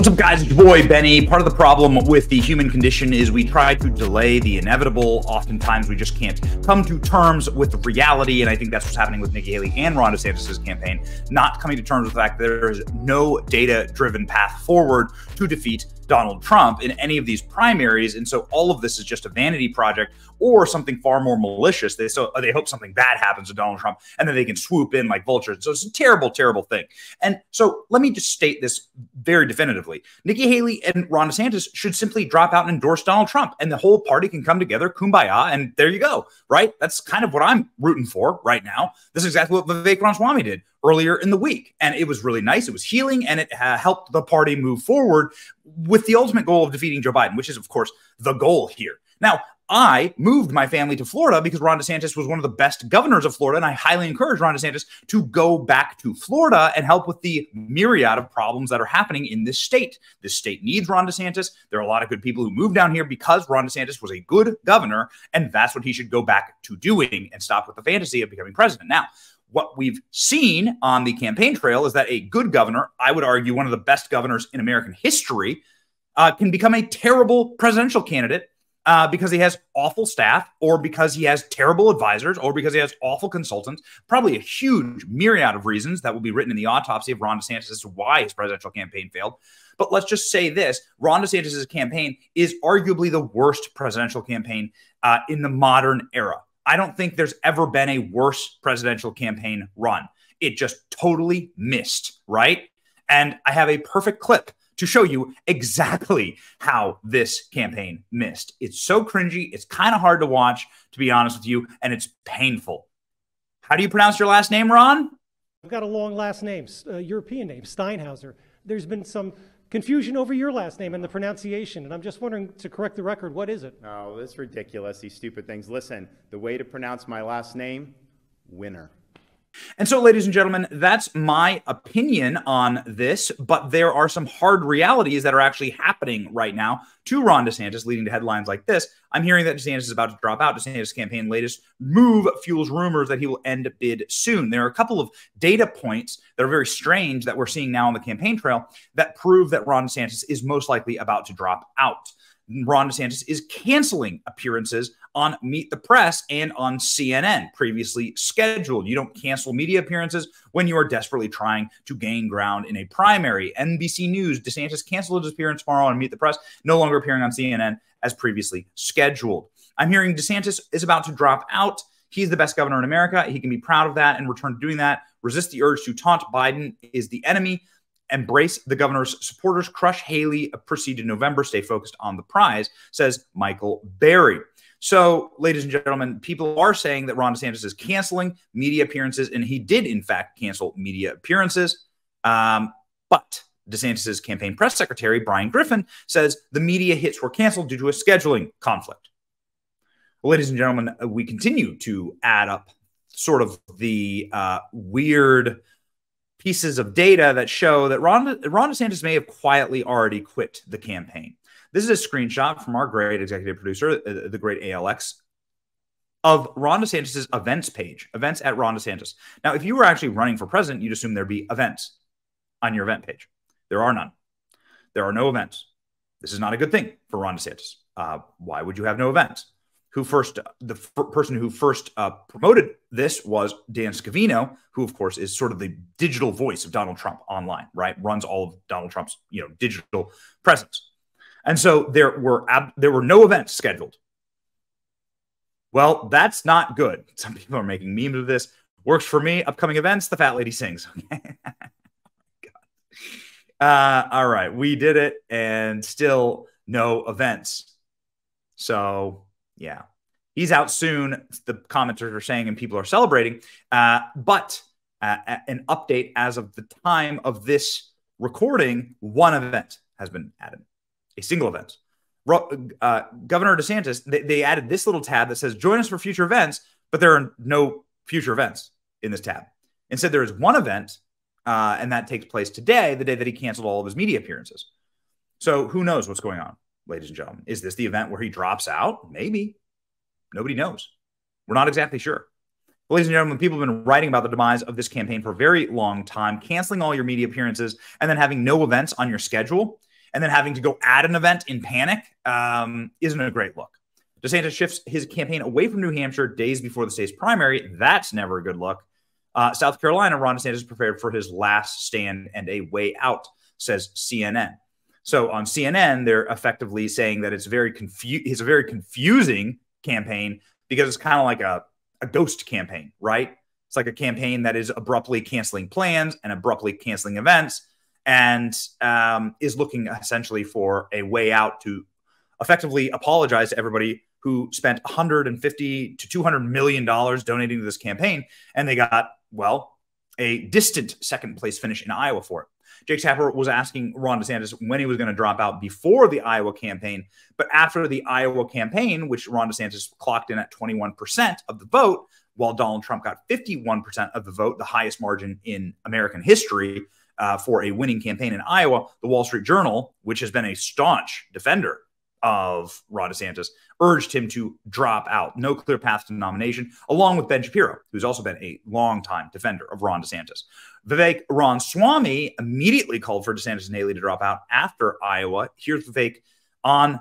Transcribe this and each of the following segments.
What's up, guys? It's your boy, Benny. Part of the problem with the human condition is we try to delay the inevitable. Oftentimes, we just can't come to terms with reality, and I think that's what's happening with Nikki Haley and Ron DeSantis' campaign, not coming to terms with the fact that there is no data-driven path forward to defeat Donald Trump in any of these primaries. And so all of this is just a vanity project or something far more malicious. They hope something bad happens to Donald Trump and then they can swoop in like vultures. So it's a terrible, terrible thing. And so let me just state this very definitively. Nikki Haley and Ron DeSantis should simply drop out and endorse Donald Trump, and the whole party can come together, kumbaya, and there you go, right? That's kind of what I'm rooting for right now. This is exactly what Vivek Ramaswamy did earlier in the week. And it was really nice. It was healing, and it helped the party move forward with the ultimate goal of defeating Joe Biden, which is, of course, the goal here. Now, I moved my family to Florida because Ron DeSantis was one of the best governors of Florida, and I highly encourage Ron DeSantis to go back to Florida and help with the myriad of problems that are happening in this state. This state needs Ron DeSantis. There are a lot of good people who moved down here because Ron DeSantis was a good governor, and that's what he should go back to doing and stop with the fantasy of becoming president. Now, what we've seen on the campaign trail is that a good governor, I would argue one of the best governors in American history, can become a terrible presidential candidate because he has awful staff, or because he has terrible advisors, or because he has awful consultants. Probably a huge myriad of reasons that will be written in the autopsy of Ron DeSantis as to why his presidential campaign failed. But let's just say this: Ron DeSantis' campaign is arguably the worst presidential campaign in the modern era. I don't think there's ever been a worse presidential campaign run. It just totally missed, right? And I have a perfect clip to show you exactly how this campaign missed. It's so cringy. It's kind of hard to watch, to be honest with you, and it's painful. How do you pronounce your last name, Ron? I've got a long last name, European name, Steinhauser. There's been some confusion over your last name and the pronunciation, and I'm just wondering, to correct the record, what is it? Oh, that's ridiculous, these stupid things. Listen, the way to pronounce my last name, Winner. And so, ladies and gentlemen, that's my opinion on this, but there are some hard realities that are actually happening right now to Ron DeSantis, leading to headlines like this. I'm hearing that DeSantis is about to drop out. DeSantis' campaign latest move fuels rumors that he will end bid soon. There are a couple of data points that are very strange that we're seeing now on the campaign trail that prove that Ron DeSantis is most likely about to drop out. Ron DeSantis is canceling appearances on Meet the Press and on CNN, previously scheduled. You don't cancel media appearances when you are desperately trying to gain ground in a primary. NBC News, DeSantis canceled his appearance tomorrow on Meet the Press, no longer appearing on CNN as previously scheduled. I'm hearing DeSantis is about to drop out. He's the best governor in America. He can be proud of that and return to doing that. Resist the urge to taunt Biden is the enemy. Embrace the governor's supporters. Crush Haley. Proceed to November. Stay focused on the prize, says Michael Berry. So, ladies and gentlemen, people are saying that Ron DeSantis is canceling media appearances, and he did, in fact, cancel media appearances. But DeSantis' campaign press secretary, Brian Griffin, says the media hits were canceled due to a scheduling conflict. Well, ladies and gentlemen, we continue to add up sort of the weird pieces of data that show that Ron DeSantis may have quietly already quit the campaign. This is a screenshot from our great executive producer, the great ALX, of Ron DeSantis' events page, events at Ron DeSantis. Now, if you were actually running for president, you'd assume there'd be events on your event page. There are none. There are no events. This is not a good thing for Ron DeSantis. Why would you have no events? The person who first promoted this was Dan Scavino, who, of course, is sort of the digital voice of Donald Trump online, right? Runs all of Donald Trump's, digital presence. And so there were no events scheduled. Well, that's not good. Some people are making memes of this. Works for me. Upcoming events, the fat lady sings. Okay. All right. We did it, and still no events. So, yeah. He's out soon, the commenters are saying, and people are celebrating. But an update as of the time of this recording, one event has been added. A single event. Governor DeSantis, they added this little tab that says, join us for future events, but there are no future events in this tab. Instead, there is one event, and that takes place today, the day that he canceled all of his media appearances. So who knows what's going on, ladies and gentlemen? Is this the event where he drops out? Maybe. Nobody knows. We're not exactly sure. Well, ladies and gentlemen, people have been writing about the demise of this campaign for a very long time, canceling all your media appearances and then having no events on your schedule and then having to go at an event in panic isn't a great look. DeSantis shifts his campaign away from New Hampshire days before the state's primary. That's never a good look. South Carolina, Ron DeSantis prepared for his last stand and a way out, says CNN. So on CNN, they're effectively saying that it's a very confusing campaign because it's kind of like a ghost campaign, right? It's like a campaign that is abruptly canceling plans and abruptly canceling events and is looking essentially for a way out to effectively apologize to everybody who spent $150 to $200 million donating to this campaign. And they got, well, a distant second place finish in Iowa for it. Jake Tapper was asking Ron DeSantis when he was going to drop out before the Iowa campaign. But after the Iowa campaign, which Ron DeSantis clocked in at 21% of the vote, while Donald Trump got 51% of the vote, the highest margin in American history for a winning campaign in Iowa, the Wall Street Journal, which has been a staunch defender of Ron DeSantis, urged him to drop out. No clear path to nomination, along with Ben Shapiro, who's also been a longtime defender of Ron DeSantis. Vivek Ramaswamy immediately called for DeSantis and Haley to drop out after Iowa. Here's Vivek on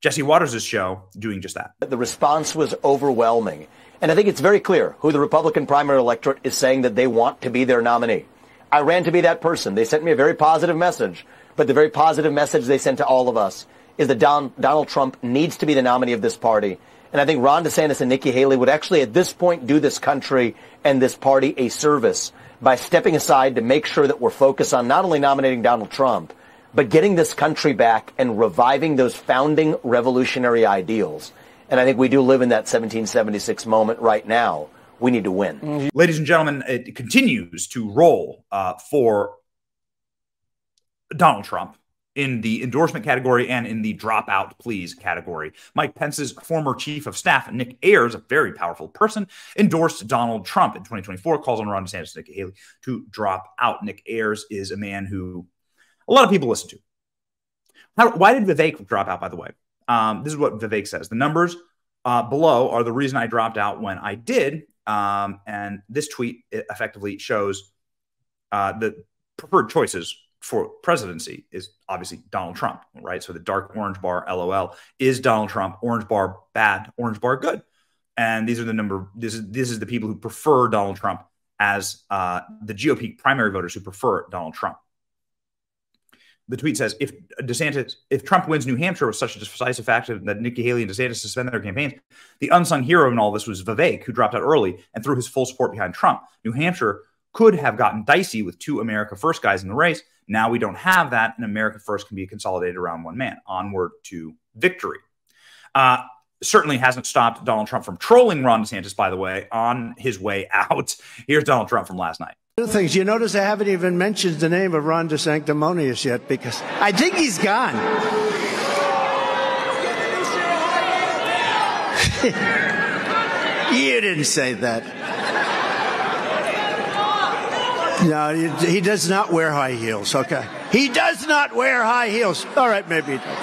Jesse Waters' show doing just that. The response was overwhelming. And I think it's very clear who the Republican primary electorate is saying that they want to be their nominee. I ran to be that person. They sent me a very positive message. But the very positive message they sent to all of us is that Donald Trump needs to be the nominee of this party. And I think Ron DeSantis and Nikki Haley would actually at this point do this country and this party a service by stepping aside to make sure that we're focused on not only nominating Donald Trump, but getting this country back and reviving those founding revolutionary ideals. And I think we do live in that 1776 moment right now. We need to win. Ladies and gentlemen, it continues to roll for Donald Trump in the endorsement category and in the dropout please category. Mike Pence's former chief of staff, Nick Ayers, a very powerful person, endorsed Donald Trump in 2024, calls on Ron DeSantis and Nikki Haley to drop out. Nick Ayers is a man who a lot of people listen to. Why did Vivek drop out, by the way? This is what Vivek says. The numbers below are the reason I dropped out when I did. And this tweet effectively shows the preferred choices for presidency is obviously Donald Trump, right? So the dark orange bar, LOL, is Donald Trump. Orange bar, bad. Orange bar, good. And these are the number. This is the people who prefer Donald Trump as the GOP primary voters who prefer Donald Trump. The tweet says, if Trump wins New Hampshire with such a decisive factor that Nikki Haley and DeSantis suspend their campaigns, the unsung hero in all this was Vivek, who dropped out early and threw his full support behind Trump. New Hampshire could have gotten dicey with two America First guys in the race. Now we don't have that, and America First can be consolidated around one man. Onward to victory. Certainly hasn't stopped Donald Trump from trolling Ron DeSantis, by the way, on his way out. Here's Donald Trump from last night. Two things. You notice I haven't even mentioned the name of Ron DeSanctimonious yet because I think he's gone. You didn't say that. No, he does not wear high heels, okay? He does not wear high heels. All right, maybe he does.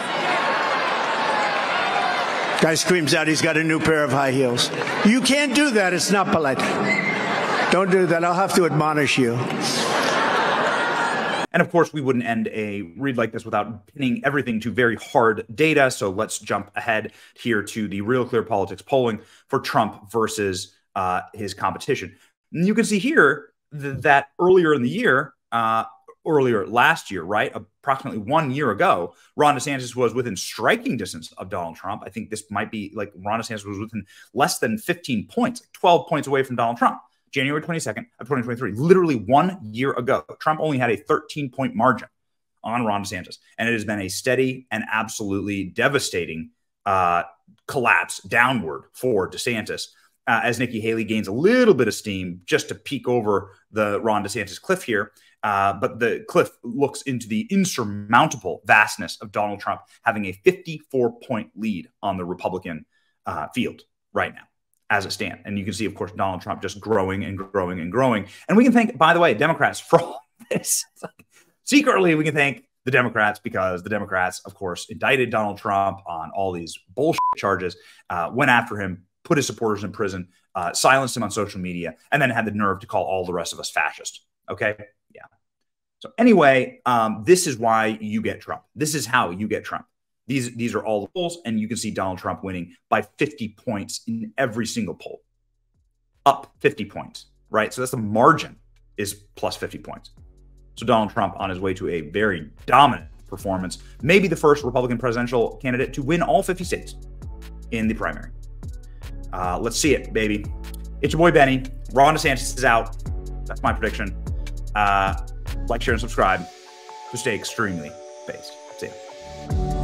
Guy screams out he's got a new pair of high heels. You can't do that. It's not polite. Don't do that. I'll have to admonish you. And of course, we wouldn't end a read like this without pinning everything to very hard data. So let's jump ahead here to the Real Clear Politics polling for Trump versus his competition. And you can see here that earlier in the year, earlier last year, right, approximately 1 year ago, Ron DeSantis was within striking distance of Donald Trump. I think this might be like Ron DeSantis was within less than 15 points, like 12 points away from Donald Trump. January 22nd of 2023, literally 1 year ago, Trump only had a 13-point margin on Ron DeSantis. And it has been a steady and absolutely devastating collapse downward for DeSantis as Nikki Haley gains a little bit of steam just to peek over the Ron DeSantis cliff here. But the cliff looks into the insurmountable vastness of Donald Trump having a 54-point lead on the Republican field right now, as it stands. And you can see, of course, Donald Trump just growing and growing and growing. And we can thank, by the way, Democrats for all this. Secretly, we can thank the Democrats because the Democrats, of course, indicted Donald Trump on all these bullshit charges, went after him, put his supporters in prison, silenced him on social media, and then had the nerve to call all the rest of us fascist. Okay? Yeah. So anyway, this is why you get Trump. This is how you get Trump. These are all the polls, and you can see Donald Trump winning by 50 points in every single poll. Up 50 points, right? So that's the margin is plus 50 points. So Donald Trump on his way to a very dominant performance, maybe the first Republican presidential candidate to win all 50 states in the primary. Let's see it, baby. It's your boy, Benny. Ron DeSantis is out. That's my prediction. Like, share, and subscribe to stay extremely based. See ya.